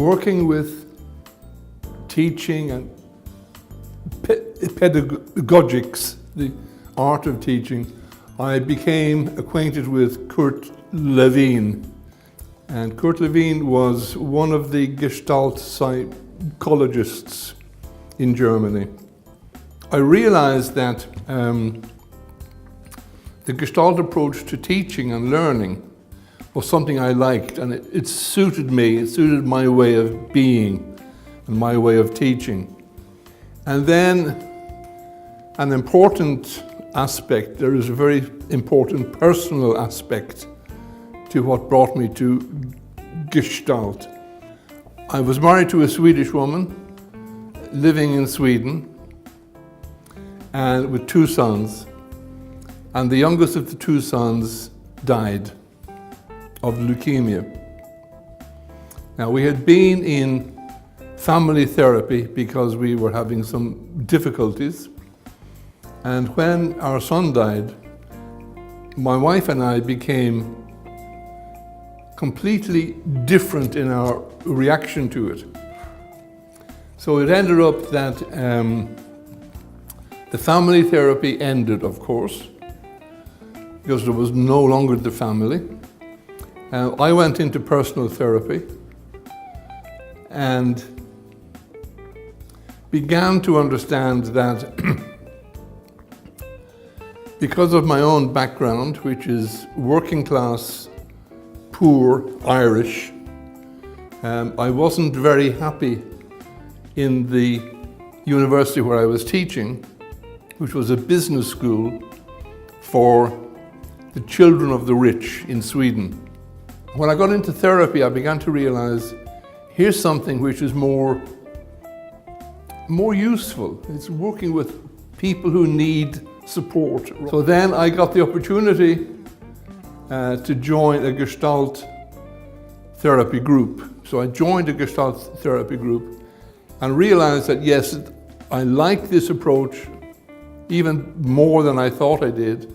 working with teaching and pedagogics, the art of teaching, I became acquainted with Kurt Lewin. And Kurt Lewin was one of the Gestalt psychologists in Germany. I realized that the Gestalt approach to teaching and learning was something I liked, and it suited me, it suited my way of being and my way of teaching. And then an important aspect, there is a very important personal aspect to what brought me to Gestalt. I was married to a Swedish woman living in Sweden and with 2 sons, and the youngest of the 2 sons died of leukemia. Now, we had been in family therapy because we were having some difficulties, and when our son died, my wife and I became completely different in our reaction to it. So it ended up that the family therapy ended, of course, because there was no longer the family. I went into personal therapy and began to understand that because of my own background, which is working class, poor Irish, I wasn't very happy in the university where I was teaching, which was a business school for the children of the rich in Sweden. When I got into therapy, I began to realize here's something which is more useful. It's working with people who need support. So then I got the opportunity to join a Gestalt therapy group. So I joined a Gestalt therapy group and realized that yes, I like this approach even more than I thought I did.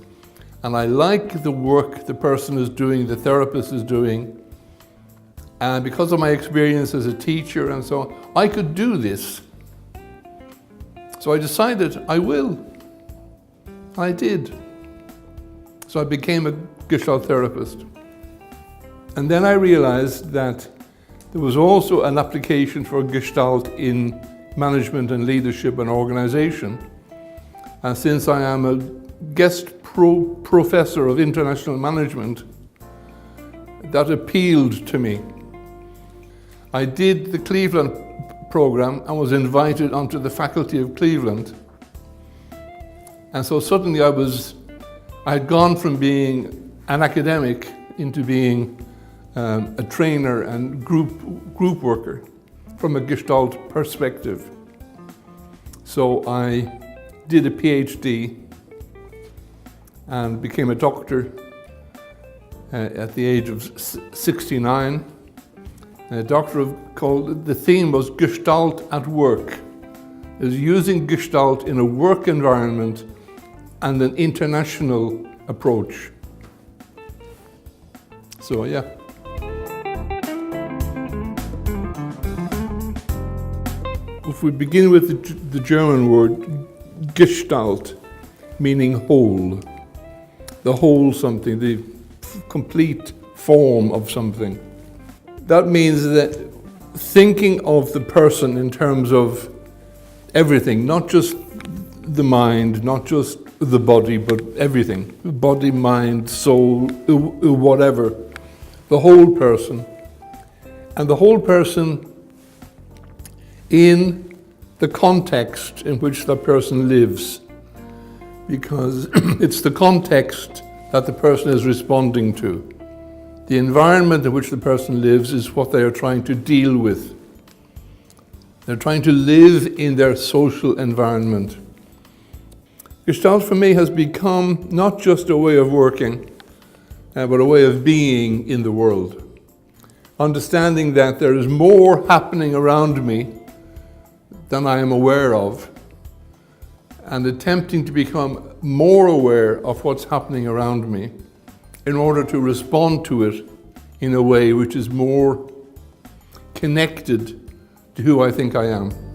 And I like the work the person is doing, the therapist is doing. And because of my experience as a teacher and so on, I could do this. So I decided I will. I did. So I became a Gestalt therapist. And then I realized that there was also an application for Gestalt in management and leadership and organization. And since I am a guest professor of international management, that appealed to me. I did the Cleveland program and was invited onto the faculty of Cleveland. And so suddenly I had gone from being an academic into being a trainer and group worker from a Gestalt perspective. So I did a PhD and became a doctor at the age of 69. A doctor the theme was Gestalt at work. It was using Gestalt in a work environment and an international approach. So yeah. If we begin with the German word Gestalt, meaning whole, the whole something, the complete form of something. That means that thinking of the person in terms of everything, not just the mind, not just the body, but everything. Body, mind, soul, whatever. The whole person. And the whole person in the context in which that person lives. Because it's the context that the person is responding to. The environment in which the person lives is what they are trying to deal with. They're trying to live in their social environment. Gestalt for me has become not just a way of working, but a way of being in the world. Understanding that there is more happening around me than I am aware of, and attempting to become more aware of what's happening around me in order to respond to it in a way which is more connected to who I think I am.